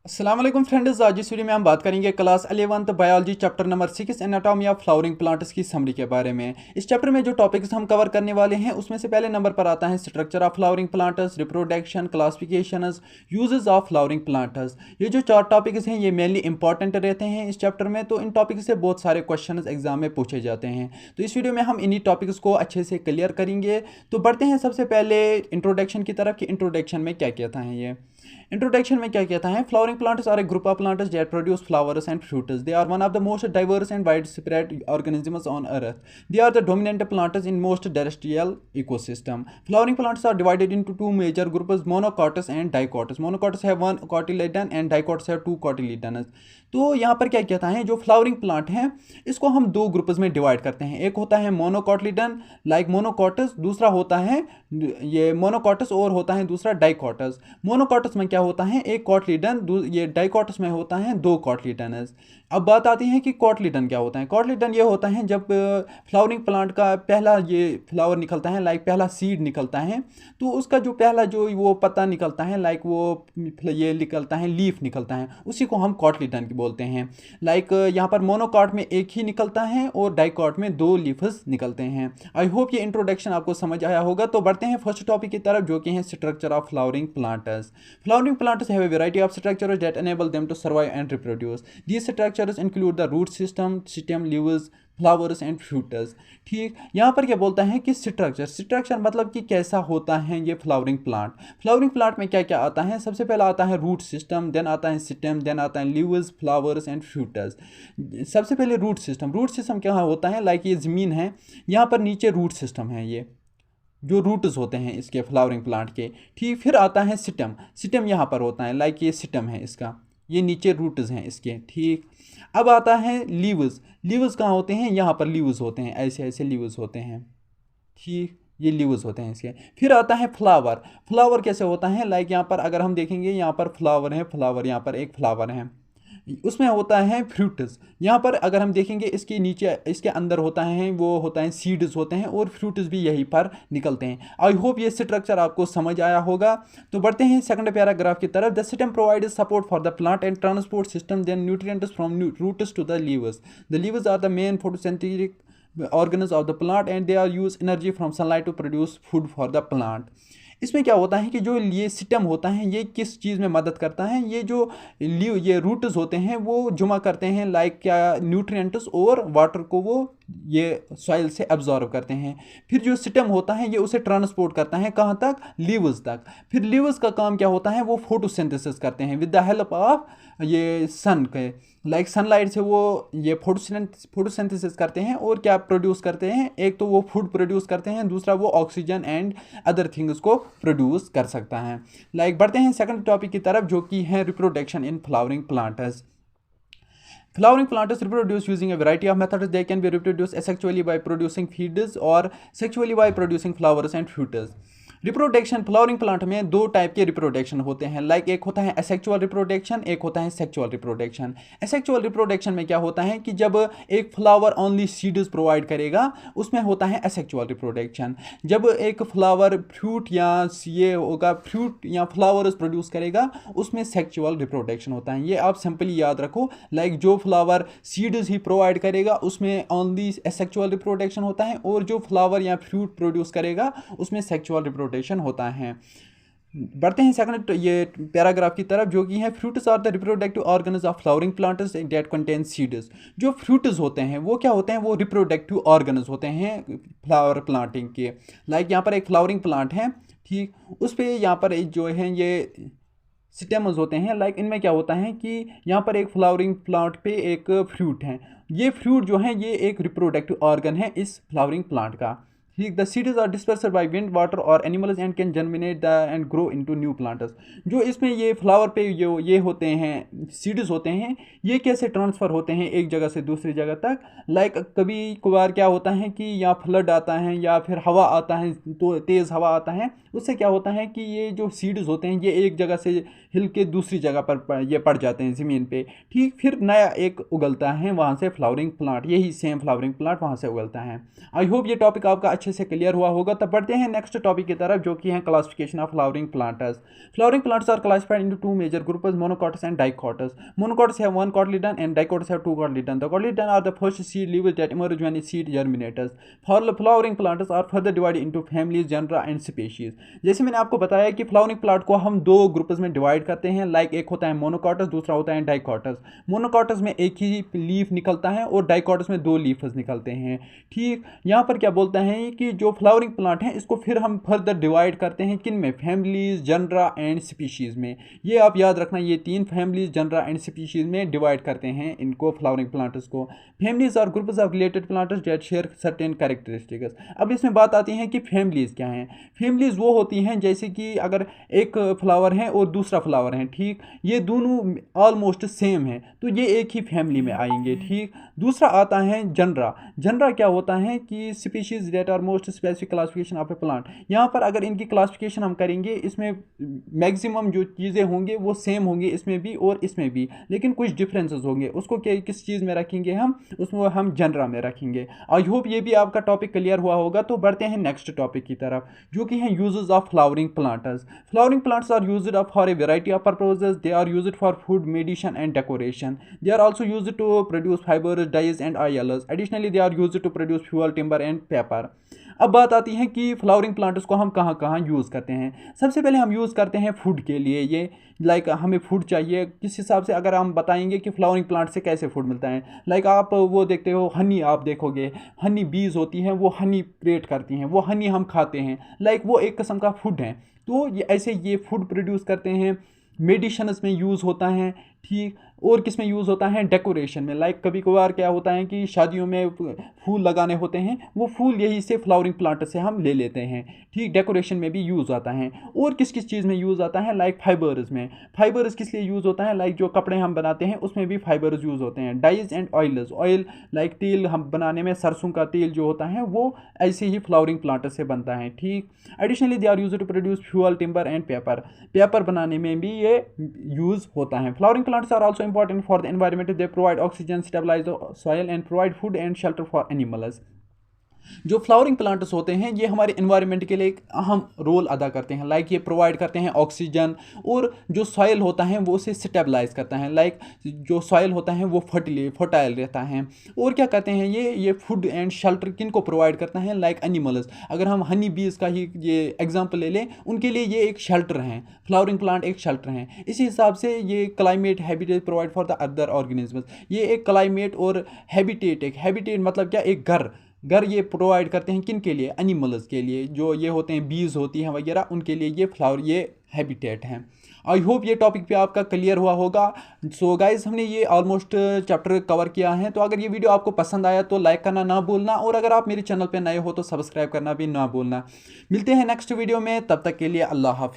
अस्सलाम वालेकुम फ्रेंड्स, आज इस वीडियो में हम बात करेंगे class 11th biology chapter number 6 anatomy of flowering plants की समरी के बारे में। इस चैप्टर में जो टॉपिक्स हम कवर करने वाले हैं उसमें से पहले नंबर पर आता है structure of flowering plants, reproduction, classifications, uses of flowering plants. ये जो चार टॉपिक्स हैं ये मेनली इंपॉर्टेंट रहते हैं इस चैप्टर में, तो इन टॉपिक्स से बहुत सारे क्वेश्चन एग्जाम में पूछे जाते हैं। तो इस वीडियो में हम इन्हीं टॉपिक्स को अच्छे से क्लियर करेंगे। तो बढ़ते हैं सबसे पहले इंट्रोडक्शन की तरफ कि इंट्रोडक्शन में क्या कहता है ये। इंट्रोडक्शन में क्या कहता है, flowering plants are a group of plants that produce flowers and fruits. They are one of the most diverse and widespread organisms on earth. They are the dominant plants in most terrestrial ecosystem. Flowering plants are divided into two major groups, monocots and dicots. Monocots have one cotyledon and dicots have two cotyledons. तो यहाँ पर क्या कहता है, जो flowering plant हैं इसको हम दो ग्रुप्स में डिवाइड करते हैं। एक होता है मोनोकॉटिलिडन लाइक मोनोकॉटस, दूसरा होता है ये मोनोकॉटस और होता है दूसरा डाइकॉटस। मोनोकॉटस में क्या होता है, एक कॉटिलिडन, ये डाइकॉटस में होता है दो कॉटिलिडनस। अब बात आती है कि कॉटिलिडन क्या होता है। कॉटिलिडन ये होता है जब फ्लावरिंग प्लांट का पहला ये फ्लावर निकलता है, लाइक पहला सीड निकलता है, तो उसका जो पहला जो वो पत्ता निकलता है, लाइक वो ये निकलता है, लीफ निकलता है, उसी को हम कॉटिलिडन बोलते हैं। लाइक यहाँ पर मोनोकॉट में एक ही निकलता है और डाइकॉट में दो लीफस निकलते हैं। आई होप ये इंट्रोडक्शन आपको समझ आया होगा। तो बढ़ते हैं फर्स्ट टॉपिक की तरफ जो कि है structure of flowering plants. Flowering plants have a variety of structures that enable them to survive and reproduce. These structures include the root system, stem, leaves, flowers and fruits. ठीक, यहाँ पर क्या बोलता है कि स्ट्रक्चर मतलब कि कैसा होता है ये फ्लावरिंग प्लांट। फ्लावरिंग प्लांट में क्या क्या आता है, सबसे पहला आता है रूट सिस्टम, देन आता है स्टेम, देन आता है लीव्स, फ्लावर्स एंड फ्रूटस। सबसे पहले रूट सिस्टम क्या होता है, लाइक ये ज़मीन है, यहाँ पर नीचे रूट सिस्टम है, ये जो रूट्स होते हैं इसके फ्लावरिंग प्लांट के। ठीक, फिर आता है सिटम यहाँ पर होता है, लाइक ये सिटम है इसका, ये नीचे रूट्स हैं इसके। ठीक, अब आता है लीव्स कहाँ होते हैं, यहाँ पर लीव्स होते हैं, ऐसे ऐसे लीव्स होते हैं। ठीक, ये लीव्स होते हैं इसके। फिर आता है फ्लावर कैसे होता है, लाइक यहाँ पर अगर हम देखेंगे, यहाँ पर फ्लावर है, यहाँ पर एक फ्लावर है, उसमें होता है फ्रूट्स। यहाँ पर अगर हम देखेंगे इसके नीचे, इसके अंदर होता है, वो होता है सीड्स होते हैं और फ्रूट्स भी यहीं पर निकलते हैं। आई होप ये स्ट्रक्चर आपको समझ आया होगा। तो बढ़ते हैं सेकंड पैराग्राफ की तरफ। The system provides support for the plant and transport system then nutrients from roots to the leaves. The leaves are the main photosynthetic organs of the plant and they are use energy from sunlight to produce food for the plant। इसमें क्या होता है कि जो ये system होता है ये किस चीज़ में मदद करता है, ये जो ये रूट्स होते हैं वो जुमा करते हैं, लाइक क्या न्यूट्रिएंट्स और वाटर को वो ये सॉइल से एब्जॉर्ब करते हैं। फिर जो सिस्टम होता है ये उसे ट्रांसपोर्ट करता है कहाँ तक, लीव्स तक। फिर लीव्स का काम क्या होता है, वो फोटोसिंथेसिस करते हैं विद द हेल्प ऑफ ये सन के, लाइक सनलाइट से वो ये फोटोसिंथेसिस करते हैं और क्या प्रोड्यूस करते हैं, एक तो वो फूड प्रोड्यूस करते हैं, दूसरा वो ऑक्सीजन एंड अदर थिंग्स को प्रोड्यूस कर सकता है। लाइक बढ़ते हैं सेकंड टॉपिक की तरफ जो कि है reproduction in flowering plants. Flowering plants reproduce using a variety of methods. They can be reproduced asexually by producing seeds or sexually by producing flowers and fruits. Reproduction flowering plant में दो type के reproduction होते हैं, like एक होता है asexual reproduction, एक होता है सेक्चुअल रिप्रोडक्शन। एसेक्चुअल रिप्रोडक्शन में क्या होता है कि जब एक फ्लावर ओनली सीड्स प्रोवाइड करेगा उसमें होता है एसेक्चुअल रिप्रोडक्शन। जब एक फ्लावर फ्रूट या ये होगा फ्रूट या फ्लावर्स प्रोड्यूस करेगा उसमें सेक्चुअल रिप्रोडक्शन होता है। ये आप सिंपली याद रखो, लाइक जो फ्लावर सीड्स ही प्रोवाइड करेगा उसमें ओनली एसेक्चुअल रिप्रोडक्शन होता है और जो फ्लावर या फ्रूट प्रोड्यूस करेगा उसमें सेक्चुअल रिप्रोडक्शन होता है। बढ़ते हैं सेकंड ये पैराग्राफ की तरफ जो कि है fruits are the reproductive organs of flowering plants that contain seeds. जो फ्रूट्स होते हैं वो क्या होते हैं, वो रिप्रोडक्टिव ऑर्गन्स होते हैं फ्लावर प्लांटिंग के। लाइक यहाँ पर एक फ्लावरिंग प्लांट है, ठीक, उस पर यहाँ पर जो है ये स्टेम्स होते हैं, लाइक इनमें क्या होता है कि यहाँ पर एक फ्लावरिंग प्लांट पे एक फ्रूट है, ये फ्रूट जो है ये एक रिप्रोडक्टिव ऑर्गन है इस फ्लावरिंग प्लांट का। ठीक, the seeds are dispersed by wind, water और animals and can germinate the and grow into new plants. जो इसमें ये फ्लावर पे जो ये होते हैं सीड्स होते हैं, ये कैसे ट्रांसफ़र होते हैं एक जगह से दूसरी जगह तक, लाइक कभी कभार क्या होता है कि यहाँ फ्लड आता है या फिर हवा आता है, तो तेज़ हवा आता है, उससे क्या होता है कि ये जो सीड्स होते हैं ये एक जगह से हिल के दूसरी जगह पर ये पड़ जाते हैं ज़मीन पे, ठीक। फिर नया एक उगलता है वहाँ से फ्लावरिंग प्लांट, यही सेम फ्लावरिंग प्लांट वहाँ से उगलता है। आई होप ये टॉपिक आपका अच्छे से क्लियर हुआ होगा। तब बढ़ते हैं नेक्स्ट टॉपिक की तरफ, जो कि है classification of flowering plants. Flowering plants are classified into two major groups, monocots and dicots. Monocots have one cotyledon and dicots have two cotyledons. The cotyledon are the first seed leaves that emerge when a seed germinates. Flowering plants are further divided into families, genera and species. जैसे मैंने आपको बताया कि flowering plant को हम दो groups में divide करते हैं, लाइक एक होता है मोनोकॉटस, दूसरा होता है डाइकॉटस। मोनोकॉटस में एक ही लीफ निकलता है और डाइकॉटस में दो लीफ्स निकलते हैं, ठीक। यहाँ पर क्या बोलता है कि जो फ्लावरिंग प्लांट है इसको फिर हम फर्दर डिवाइड करते हैं किन में, फैमिलीज, जनरा एंड स्पीशीज़ में। ये आप याद रखना, ये तीन फैमिलीज, जनरा एंड स्पीशीज़ में डिवाइड करते हैं इनको फ्लावरिंग प्लांट्स को। फैमिलीज और groups of related plants that share certain characteristics. अब इसमें बात आती है कि फैमिलीज क्या हैं। फैमिलीज वो होती हैं जैसे कि अगर एक फ्लावर है और दूसरा फ्लावर है, ठीक, ये दोनों ऑलमोस्ट सेम है तो ये एक ही फैमिली में आएंगे, ठीक। दूसरा आता है जनरा। जनरा क्या होता है कि species that are most specific classification of a plant. यहाँ पर अगर इनकी क्लासिफिकेशन हम करेंगे, इसमें मैक्सिमम जो चीज़ें होंगे वो सेम होंगे इसमें भी और इसमें भी, लेकिन कुछ डिफरेंसेस होंगे। उसको किस चीज़ में रखेंगे हम, उसमें हम जनरा में रखेंगे। आई होप ये भी आपका टॉपिक क्लियर हुआ होगा। तो बढ़ते हैं नेक्स्ट टॉपिक की तरफ, जो कि है uses of flowering plants. Flowering plants are used for a variety of purposes. They are used for food, medicine and decoration. They are also used to produce fibres, dyes and oils. Additionally they are used to produce fuel, timber and paper. अब बात आती है कि flowering plants को हम कहाँ कहाँ use करते हैं। सबसे पहले हम यूज़ करते हैं फूड के लिए। ये लाइक हमें फूड चाहिए, किस हिसाब से अगर हम बताएंगे कि फ्लावरिंग प्लांट से कैसे फूड मिलता है, लाइक आप वो देखते हो हनी, आप देखोगे हनी बीज होती हैं, वो हनी क्रिएट करती हैं, वो हनी हम खाते हैं, लाइक वो एक किस्म का फूड है। तो ये ऐसे ये फूड प्रोड्यूस करते हैं। मेडिसिन्स में यूज़ होता है, ठीक। और किस में यूज़ होता है, डेकोरेशन में। लाइक कभी कभार क्या होता है कि शादियों में फूल लगाने होते हैं, वो फूल यही से फ्लावरिंग प्लांट से हम ले लेते हैं, ठीक। डेकोरेशन में भी यूज़ आता है। और किस किस चीज़ में यूज़ आता है, लाइक फाइबर्स में। फाइबर्स किस लिए यूज़ होता है, लाइक जो कपड़े हम बनाते हैं उसमें भी फाइबर्स यूज़ होते हैं। Dyes and oils, oil like तेल हम बनाने में, सरसों का तेल जो होता है वो ऐसे ही फ्लावरिंग प्लांट से बनता है, ठीक। Additionally they are used to produce fuel, timber and paper. Paper बनाने में भी ये यूज़ होता है। Flowering plants are also important for the environment. They provide oxygen, stabilize the soil and provide food and shelter for animals. जो flowering plants होते हैं ये हमारे इन्वायरमेंट के लिए एक अहम रोल अदा करते हैं। लाइक ये प्रोवाइड करते हैं ऑक्सीजन, और जो सॉइल होता है वो उसे स्टेबलाइज करता है। लाइक जो सॉइल होता है वो फर्टाइल रहता है। और क्या करते हैं ये फूड एंड शेल्टर किन को प्रोवाइड करता है, लाइक एनिमल्स। अगर हम हनी बीज का ही ये एग्जाम्पल ले लें, उनके लिए ये एक शेल्टर हैं, फ्लावरिंग प्लांट एक शेल्टर हैं। इसी हिसाब से ये climate habitat provide for the other organisms. ये एक क्लाइमेट और हैबिटेट, एक हैबिटेट मतलब क्या, एक घर ये प्रोवाइड करते हैं किन के लिए, एनिमल्स के लिए, जो ये होते हैं बीज होती हैं वगैरह, उनके लिए ये फ्लावर, ये हैबिटेट हैं। आई होप ये टॉपिक पे आपका क्लियर हुआ होगा। सो गाइज हमने ये ऑलमोस्ट चैप्टर कवर किया है। तो अगर ये वीडियो आपको पसंद आया तो लाइक करना ना भूलना, और अगर आप मेरे चैनल पे नए हो तो सब्सक्राइब करना भी ना भूलना। मिलते हैं नेक्स्ट वीडियो में, तब तक के लिए अल्लाह हाफिज़।